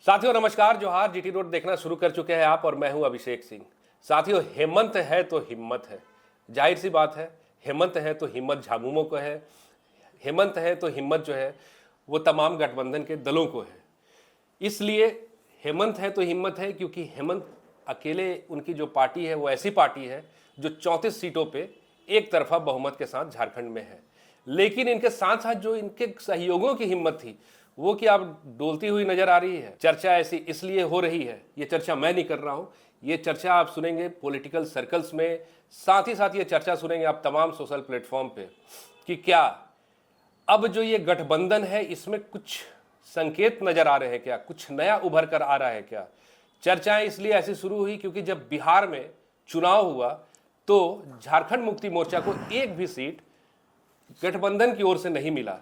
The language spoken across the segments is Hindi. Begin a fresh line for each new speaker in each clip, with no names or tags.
साथियों नमस्कार, जोहार। जीटी रोड देखना शुरू कर चुके हैं आप और मैं हूं अभिषेक सिंह। साथियों, हेमंत है तो हिम्मत है, जाहिर सी बात है। हेमंत है तो हिम्मत झामुमो को है, हेमंत है तो हिम्मत जो है वो तमाम गठबंधन के दलों को है। इसलिए हेमंत है तो हिम्मत है क्योंकि हेमंत अकेले उनकी जो पार्टी है वो ऐसी पार्टी है जो 34 सीटों पे एक तरफा बहुमत के साथ झारखंड में है। लेकिन इनके साथ साथ जो इनके सहयोगियों की हिम्मत थी वो कि आप डोलती हुई नजर आ रही है। चर्चा ऐसी इसलिए हो रही है, ये चर्चा मैं नहीं कर रहा हूं, ये चर्चा आप सुनेंगे पॉलिटिकल सर्कल्स में, साथ ही साथ ये चर्चा सुनेंगे आप तमाम सोशल प्लेटफॉर्म पे कि क्या अब जो ये गठबंधन है इसमें कुछ संकेत नजर आ रहे हैं, क्या कुछ नया उभर कर आ रहा है क्या। चर्चाएं इसलिए ऐसी शुरू हुई क्योंकि जब बिहार में चुनाव हुआ तो झारखंड मुक्ति मोर्चा को एक भी सीट गठबंधन की ओर से नहीं मिला।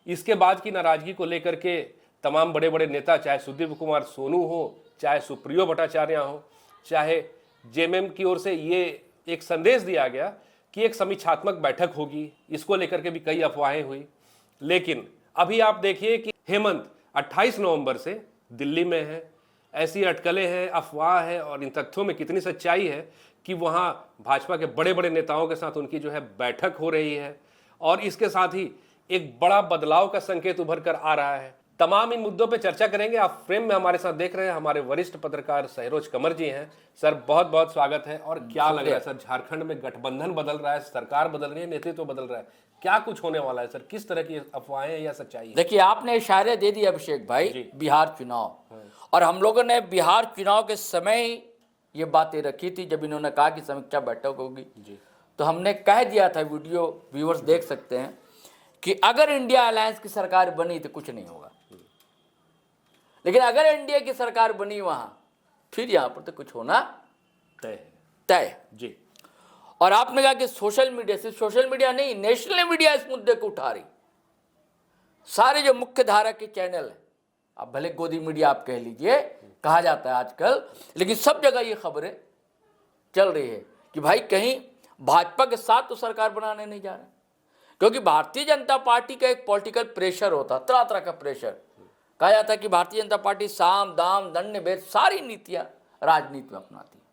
इसके बाद की नाराजगी को लेकर के तमाम बड़े बड़े नेता, चाहे सुदीप कुमार सोनू हो, चाहे सुप्रियो भट्टाचार्य हो, चाहे जेएमएम की ओर से ये एक संदेश दिया गया कि एक समीक्षात्मक बैठक होगी, इसको लेकर के भी कई अफवाहें हुई। लेकिन अभी आप देखिए कि हेमंत 28 नवंबर से दिल्ली में है। ऐसी अटकलें हैं, अफवाह है और इन तथ्यों में कितनी सच्चाई है कि वहां भाजपा के बड़े बड़े नेताओं के साथ उनकी जो है बैठक हो रही है और इसके साथ ही एक बड़ा बदलाव का संकेत उभर कर आ रहा है। तमाम इन मुद्दों पे चर्चा करेंगे। आप फ्रेम में हमारे साथ देख रहे हैं हमारे वरिष्ठ पत्रकार सरोज कंवर जी हैं। सर बहुत बहुत स्वागत है। और क्या लग रहा है सर, झारखंड में गठबंधन बदल रहा है, सरकार बदल रही है, नेतृत्व बदल रहा है, क्या कुछ होने वाला है सर? किस तरह की अफवाहें या सच्चाई है?
देखिए, आपने इशारे दे दिए अभिषेक भाई, बिहार चुनाव, और हम लोगों ने बिहार चुनाव के समय ही ये बातें रखी थी। जब इन्होंने कहा कि समीक्षा बैठक होगी तो हमने कह दिया था, वीडियो व्यूअर्स देख सकते हैं, कि अगर इंडिया अलायंस की सरकार बनी तो कुछ नहीं होगा, लेकिन अगर एनडीए की सरकार बनी वहां फिर यहां पर तो कुछ होना तय
जी।
और आपने कहा कि सोशल मीडिया, सिर्फ सोशल मीडिया नहीं, नेशनल मीडिया इस मुद्दे को उठा रही। सारे जो मुख्य धारा के चैनल है, अब भले गोदी मीडिया आप कह लीजिए, कहा जाता है आजकल, लेकिन सब जगह ये खबरें चल रही है कि भाई कहीं भाजपा के साथ तो सरकार बनाने नहीं जा रहे, क्योंकि भारतीय जनता पार्टी का एक पॉलिटिकल प्रेशर होता, तरह तरह का प्रेशर। कहा जाता है कि भारतीय जनता पार्टी साम दाम दंड भेद सारी नीतियां राजनीति में अपनाती है,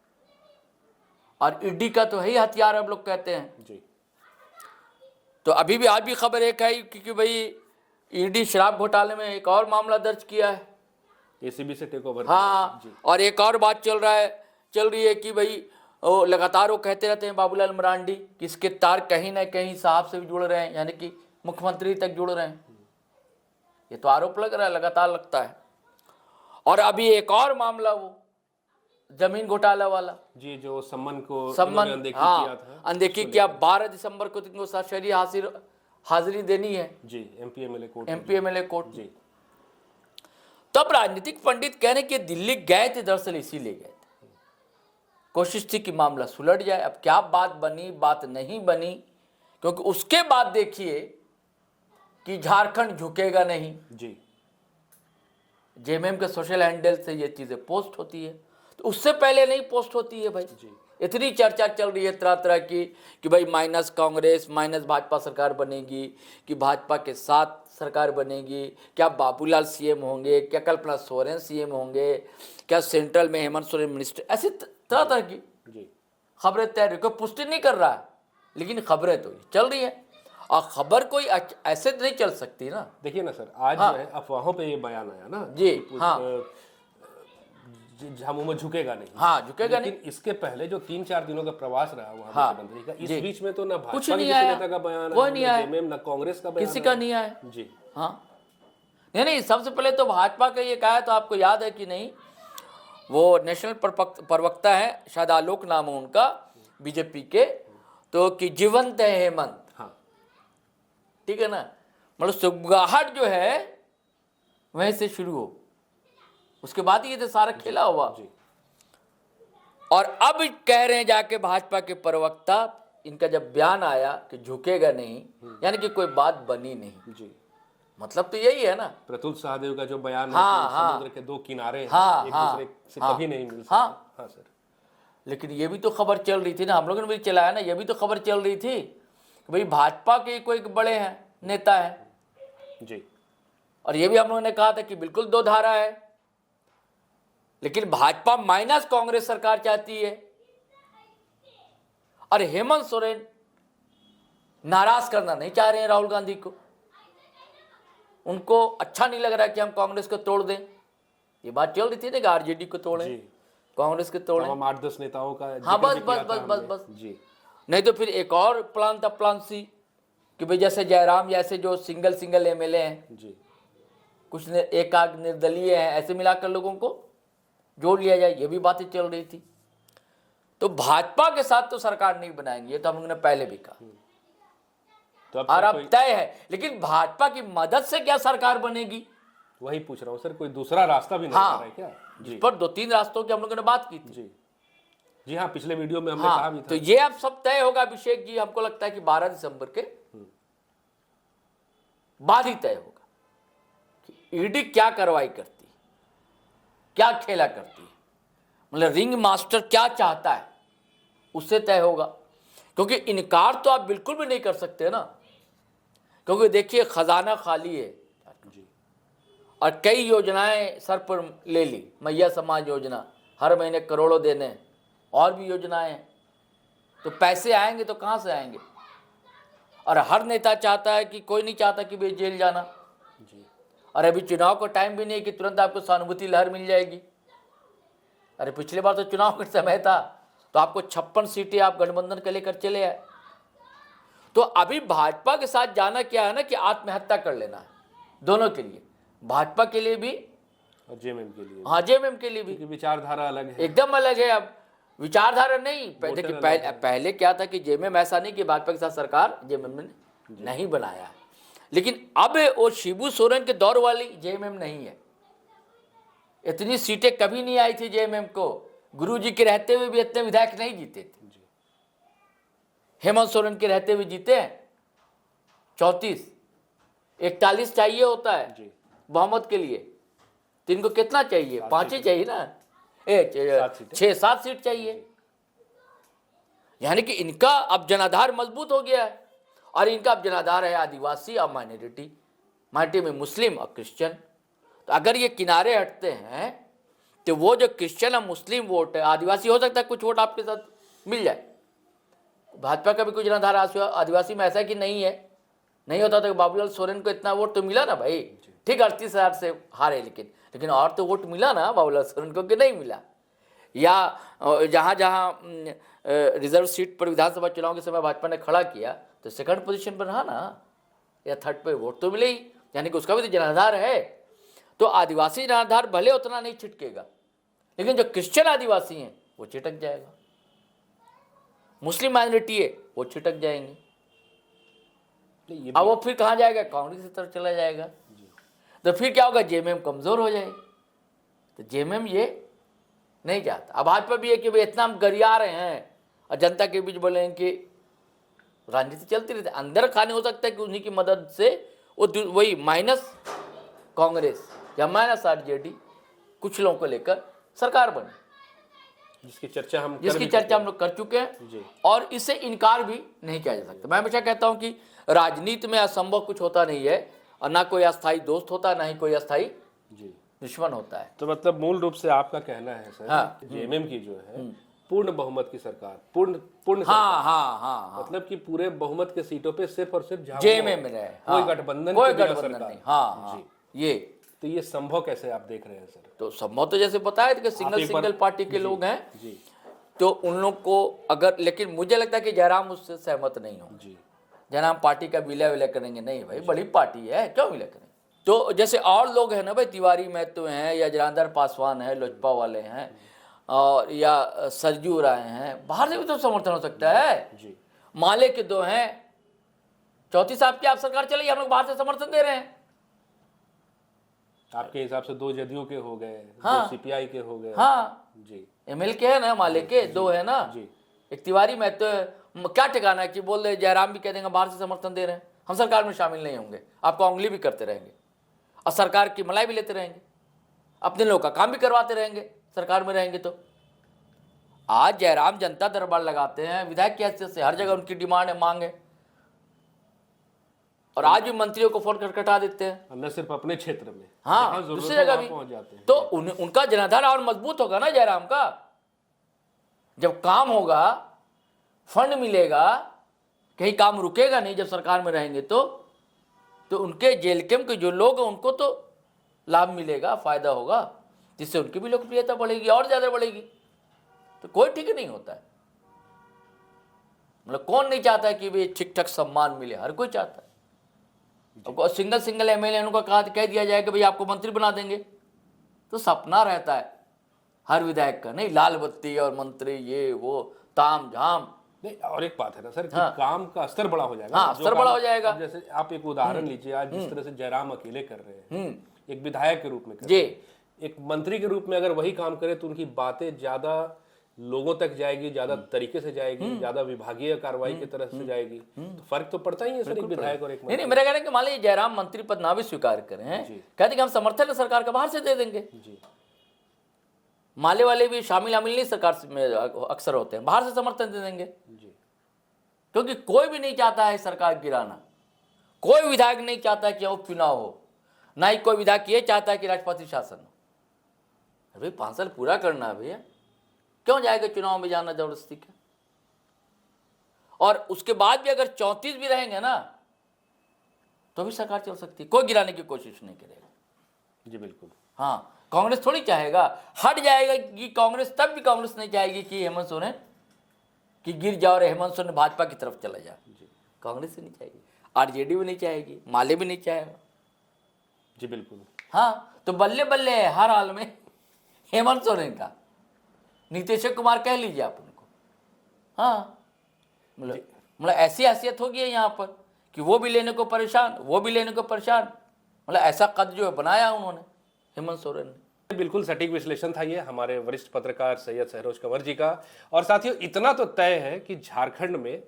और ईडी का तो है हथियार अब लोग कहते हैं
जी।
तो अभी भी आज भी खबर एक है क्योंकि भाई ईडी शराब घोटाले में एक और मामला दर्ज किया है,
एसीबी से टेक ओवर।
हाँ जी। और एक और बात चल रही है कि भाई लगातार वो कहते रहते हैं बाबूलाल मरांडी कि इसके तार कहीं ना कहीं साहब से भी जुड़ रहे हैं, यानी कि मुख्यमंत्री तक जुड़ रहे हैं। ये तो आरोप लग रहा है, लगातार लगता है। और अभी एक और मामला, वो जमीन घोटाला वाला
जी, जो सम्मन
हाँ, अनदेखी किया। 12 दिसंबर को तुमको सरसरी हाजिरी देनी है
जी, एमपी एमएलए कोर्ट
जी। तब राजनीतिक पंडित कह रहे कि दिल्ली गए थे, दरअसल इसीलिए गए थे, कोशिश थी कि मामला सुलझ जाए। अब क्या बात बनी, बात नहीं बनी, क्योंकि उसके बाद देखिए कि झारखंड झुकेगा नहीं
जी,
जेएमएम के सोशल हैंडल से ये चीजें पोस्ट होती है, तो उससे पहले नहीं पोस्ट होती है भाई
जी।
इतनी चर्चा चल रही है तरह तरह की कि भाई माइनस कांग्रेस माइनस भाजपा सरकार बनेगी, कि भाजपा के साथ सरकार बनेगी, क्या बाबूलाल सीएम होंगे, क्या कल्पना सोरेन सीएम होंगे, क्या सेंट्रल में हेमंत सोरेन मिनिस्टर, ऐसी तरह तरह की खबरें तैयार, कोई पुष्टि नहीं कर रहा है, लेकिन खबरें तो चल रही है। और खबर कोई ऐसे नहीं चल सकती ना।
देखिए ना सर, आज जो है अफवाहों पे ये बयान आया ना
जी, हाँ,
झामुमो झुकेगा नहीं,
हाँ झुकेगा नहीं।
लेकिन इसके पहले जो 3-4 दिनों का प्रवास रहा वहां मुख्यमंत्री का, इस बीच में तो ना
कुछ
भाजपा
नहीं
के
आया,
नेता का बयान
कोई नहीं आया,
ना कांग्रेस का बयान,
किसी का नहीं आया
जी।
हाँ, नहीं, सबसे पहले तो भाजपा का ये कहा, तो आपको याद है कि नहीं, वो नेशनल प्रवक्ता है, शायद आलोक नाम है उनका, बीजेपी के, तो कि जीवंत है हेमंत, ठीक है ना, मतलब सुगबुगाहट जो है वहीं से शुरू हो, उसके बाद ये तो सारा खेला हुआ जी। और अब कह रहे हैं जाके भाजपा के प्रवक्ता, इनका जब बयान आया कि झुकेगा नहीं, यानी कि कोई बात बनी नहीं जी। मतलब तो यही है ना,
प्रतुल सहदेव का जो बयान है कि समुद्र के दो किनारे हैं, एक दूसरे से कभी नहीं मिल सकते। हाँ सर,
लेकिन ये भी तो खबर चल रही थी ना, हम लोगों ने भी चलाया ना, ये भी तो खबर चल रही थी कि भाई भाजपा के कोई बड़े हैं, नेता है
जी,
और ये भी हम लोगों ने कहा था कि बिल्कुल दो धारा है, लेकिन भाजपा माइनस कांग्रेस सरकार चाहती है। और हेमंत सोरेन नाराज करना नहीं चाह रहे हैं राहुल गांधी को। उनको अच्छा नहीं लग रहा कि हम कांग्रेस को तोड़ दें। ये बात चल रही थी ना कि आरजेडी को तोड़ें,
जी।
कांग्रेस को तोड़ें।
तमाम 8-10 नेताओं का
हाँ,
जिक्र
बस
भी किया
बस
था
बस बस
हमने।
बस
जी
नहीं तो फिर एक और प्लान था, प्लान सी, कि भाई जैसे जयराम जैसे जो सिंगल एमएलए हैं,
जी
कुछ एक आध निर्दलीय हैं, ऐसे मिलाकर लोगों को जोड़ लिया जाए। ये भी बातें चल रही थी। तो भाजपा के साथ तो सरकार नहीं बनाएंगे, ये तो हम लोगों ने पहले भी कहा
तो अब
और
सर
अब तय है। लेकिन भाजपा की मदद से क्या सरकार बनेगी?
वही पूछ रहा हूँ सर, कोई दूसरा रास्ता भी नहीं
हाँ,
आ रहा है क्या?
जिस पर 2-3 रास्तों की हम लोगों ने बात की थी।
जी जी हाँ, पिछले वीडियो में हमने कहा भी
हाँ,
था।
तो ये अब सब तय होगा अभिषेक जी। हमको लगता है कि 12 दिसंबर के बाद ही तय होगा कि ईडी क्या कार्रवाई करती है, क्या खेला करती है, मतलब रिंग मास्टर क्या चाहता है, उससे तय होगा। क्योंकि इनकार तो आप बिल्कुल भी नहीं कर सकते ना, क्योंकि देखिए खजाना खाली है
जी
और कई योजनाएं सर पर ले ली। मैया समाज योजना, हर महीने करोड़ों देने, और भी योजनाएं हैं। तो पैसे आएंगे तो कहाँ से आएंगे? और हर नेता चाहता है कि, कोई नहीं चाहता कि भाई जेल जाना।
जी
और अभी चुनाव का टाइम भी नहीं कि तुरंत आपको सहानुभूति लहर मिल जाएगी। अरे पिछले बार तो चुनाव का समय था, तो आपको 56 सीटें आप गठबंधन के लेकर चले आए। तो अभी भाजपा के साथ जाना क्या है ना कि आत्महत्या कर लेना है, दोनों के लिए, भाजपा के लिए भी
और जेएमएम के लिए,
हाँ जेएमएम के लिए भी।
क्योंकि विचारधारा अलग है।
एकदम अलग है। अब विचारधारा नहीं,
वोटर
देखिए
अलग है।
पहले क्या था कि जेएमएम, ऐसा नहीं कि भाजपा के साथ सरकार जेएमएम ने नहीं बनाया है, लेकिन अब वो शिबू सोरेन के दौर वाली जेएमएम नहीं है। इतनी सीटें कभी नहीं आई थी जेएमएम को। गुरुजी के रहते हुए भी इतने विधायक नहीं जीते थे।
जी
हेमंत सोरेन के रहते हुए जीते हैं 34, 41 चाहिए होता है
जी
बहुमत के लिए। तो इनको कितना चाहिए? 5 ही चाहिए ना,
7
6-7 सीट चाहिए। यानी कि इनका अब जनाधार मजबूत हो गया है। और इनका अब जनाधार है आदिवासी और माइनॉरिटी में मुस्लिम और क्रिश्चियन। तो अगर ये किनारे हटते हैं तो वो जो क्रिश्चियन और मुस्लिम वोट है, आदिवासी हो सकता है कुछ वोट आपके साथ मिल जाए। भाजपा का भी कुछ जनाधार आदिवासी में ऐसा है कि नहीं है, नहीं होता तो बाबूलाल सोरेन को इतना वोट तो मिला ना भाई। ठीक 38,000 से हारे, लेकिन और तो वोट मिला ना बाबूलाल सोरेन को कि नहीं मिला। या जहाँ जहाँ रिजर्व सीट पर विधानसभा चुनाव के समय भाजपा ने खड़ा किया तो सेकंड पोजीशन पर रहा ना, या थर्ड पे वोट तो मिले ही। यानी कि उसका भी तो जनाधार है। तो आदिवासी जनाधार भले उतना नहीं छिटकेगा, लेकिन जो क्रिश्चियन आदिवासी हैं वो छिटक जाएगा, मुस्लिम माइनॉरिटी है वो छिटक जाएंगे।
ये
अब वो फिर कहाँ जाएगा? कांग्रेस की तरफ चला जाएगा। तो फिर क्या होगा? जेएमएम कमजोर हो जाएगी। तो जेएमएम ये नहीं चाहता। अब भाजपा भी है कि भाई इतना हम गरिया रहे हैं और जनता के बीच बोले कि राजनीति चलती रहती है, अंदर खाने हो सकता है कि उन्हीं की मदद से वो वही माइनस कांग्रेस या माइनस आरजेडी कुछ लोगों को लेकर सरकार बने,
जिसकी चर्चा हम
लोग कर चुके हैं।
जी।
और इससे इनकार भी नहीं किया जा सकता। मैं हमेशा कहता हूं कि राजनीति में असंभव कुछ होता नहीं है, और ना कोई अस्थाई दोस्त होता है, ना ही कोई अस्थाई
जी
दुश्मन होता है।
तो मतलब मूल रूप से आपका कहना है सर,
हाँ।
जेएमएम की जो है पूर्ण बहुमत की सरकार, पूर्ण
हाँ हाँ हाँ,
मतलब कि पूरे बहुमत के सीटों पे सिर्फ और सिर्फ झामुमो,
जेएमएम में रहे,
कोई
हाँ,
गठबंधन
कोई
के बिना
गठबंधन
सरकार।
नहीं। हाँ, ये
तो ये संभव कैसे आप देख रहे हैं सर?
तो संभव तो जैसे बताया कि सिंगल पार्टी के लोग हैं, तो उन लोग को अगर, लेकिन मुझे लगता है कि जयराम उससे सहमत नहीं हो। जयराम पार्टी का विलय करेंगे नहीं भाई, बड़ी पार्टी है, क्यों विलय करेंगे? तो जैसे और लोग हैं ना भाई, तिवारी महतो हैं, या जनार्दन पासवान है, लोजपा वाले हैं, और या सरजू राय हैं, बाहर से भी तो समर्थन हो सकता है। माले के 2 हैं, चौथी साहब की आप सरकार चलेगी, हम लोग बाहर से समर्थन दे रहे हैं।
आपके हिसाब से 2 जदयू के हो गए,
हाँ।
2 सीपीआई के हो गए।
हाँ
जी
एमएल के है ना, माले के 2 है ना, एक तिवारी महतो है। क्या ठिकाना है कि बोल रहे जयराम भी कह देंगे बाहर से समर्थन दे रहे हैं, हम सरकार में शामिल नहीं होंगे, आपको उंगली भी करते रहेंगे और सरकार की मलाई भी लेते रहेंगे, अपने लोगों का काम भी करवाते रहेंगे सरकार में रहेंगे। तो आज जयराम जनता दरबार लगाते हैं विधायक की हैसियत से, हर जगह उनकी डिमांड है, मांग है। और आज भी मंत्रियों को फोन खटखटा देते हैं।
न सिर्फ अपने क्षेत्र में,
हाँ,
जहाँ जरूरत
दूसरी
हो
जगह
वहाँ
भी
पहुंच जाते हैं।
तो उनका जनाधार और मजबूत होगा ना जयराम का। जब काम होगा, फंड मिलेगा, कहीं काम रुकेगा नहीं जब सरकार में रहेंगे तो उनके जेलकेम के जो लोग हैं उनको तो लाभ मिलेगा, फायदा होगा, जिससे उनकी भी लोकप्रियता बढ़ेगी और ज्यादा बढ़ेगी। तो कोई ठीक नहीं होता है, मतलब कौन नहीं चाहता है कि भाई ठीक ठाक सम्मान मिले, हर कोई चाहता है। अब सिंगल एमएलए उनको कह दिया जाए कि भाई आपको मंत्री बना देंगे, तो सपना रहता है हर विधायक का, नहीं लाल बत्ती और मंत्री ये वो ताम झाम।
नहीं, और एक बात है ना सर कि
हाँ।
काम का स्तर बड़ा हो जाएगा।
हाँ,
जो
स्तर
काम-
बड़ा हो जाएगा।
अब जैसे आप एक उदाहरण लीजिए, आज जिस तरह से जयराम अकेले कर रहे हैं, एक विधायक के रूप में कर
जी।
रहे हैं, एक मंत्री के रूप में अगर वही काम करे तो उनकी बातें ज्यादा लोगों तक जाएगी, ज्यादा तरीके से जाएगी, ज्यादा विभागीय कार्रवाई की तरफ से जाएगी। तो फर्क तो पड़ता ही है सर, एक विधायक और एक
नहीं नहीं, मेरा कहना है कि मान लीजिए जयराम मंत्री पद ना भी स्वीकार करें, कहते कि हम समर्थन सरकार का बाहर से दे देंगे।
जी।
माले वाले भी शामिल नहीं सरकार में अक्सर होते हैं, बाहर से समर्थन दे देंगे।
जी।
क्योंकि कोई भी नहीं चाहता है सरकार गिराना, कोई विधायक नहीं चाहता है कि उपचुनाव हो, ना ही कोई विधायक ये चाहता है कि राष्ट्रपति शासन हो। अरे 5 साल पूरा करना है भैया, क्यों जाएगा चुनाव में जाना जबरदस्ती का। और उसके बाद भी अगर 34 भी रहेंगे ना तो भी सरकार चल सकती है, कोई गिराने की कोशिश नहीं करेगा।
जी बिल्कुल।
हाँ, कांग्रेस थोड़ी चाहेगा, हट जाएगा कि कांग्रेस, तब भी कांग्रेस नहीं चाहेगी कि हेमंत सोरेन कि गिर जाओ और हेमंत सोरेन भाजपा की तरफ चला जाए। कांग्रेस ही नहीं चाहेगी, आरजेडी भी नहीं चाहेगी, माले भी नहीं चाहेगा।
जी बिल्कुल।
हाँ, तो बल्ले बल्ले है हर हाल में हेमंत सोरेन का, नीतीश कुमार कह लीजिए आप उनको। हाँ, मतलब ऐसी हैसियत होगी है यहाँ पर कि वो भी लेने को परेशान, वो भी लेने को परेशान। मतलब ऐसा कद जो है बनाया उन्होंने हेमंत सोरेन ने।
बिल्कुल सटीक विश्लेषण था ये हमारे वरिष्ठ पत्रकार सैयद सहरोज कंवर जी का। और साथियों, इतना तो तय है कि झारखंड में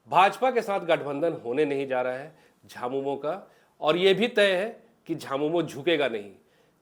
भाजपा के साथ गठबंधन होने नहीं जा रहा है झामुमो का, और ये भी तय है कि झामुमो झुकेगा नहीं।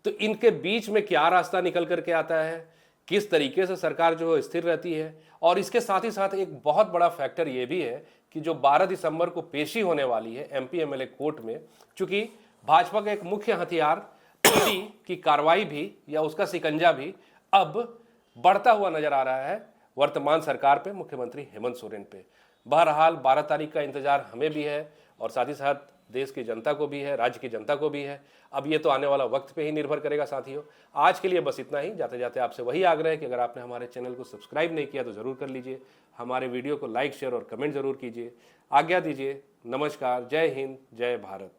तो इनके बीच में क्या रास्ता निकल करके आता है, किस तरीके से सरकार जो है स्थिर रहती है। और इसके साथ ही साथ एक बहुत बड़ा फैक्टर ये भी है कि जो 12 दिसंबर को पेशी होने वाली है एमपी एमएलए कोर्ट में, चूंकि भाजपा का एक मुख्य हथियार ईडी की कार्रवाई भी या उसका शिकंजा भी अब बढ़ता हुआ नजर आ रहा है वर्तमान सरकार पे, मुख्यमंत्री हेमंत सोरेन पे। बहरहाल 12 तारीख का इंतजार हमें भी है और साथ ही साथ देश की जनता को भी है, राज्य की जनता को भी है। अब ये तो आने वाला वक्त पे ही निर्भर करेगा साथियों। आज के लिए बस इतना ही। जाते जाते आपसे वही आग्रह है कि अगर आपने हमारे चैनल को सब्सक्राइब नहीं किया तो जरूर कर लीजिए, हमारे वीडियो को लाइक शेयर और कमेंट जरूर कीजिए। आज्ञा दीजिए, नमस्कार, जय हिंद, जय भारत।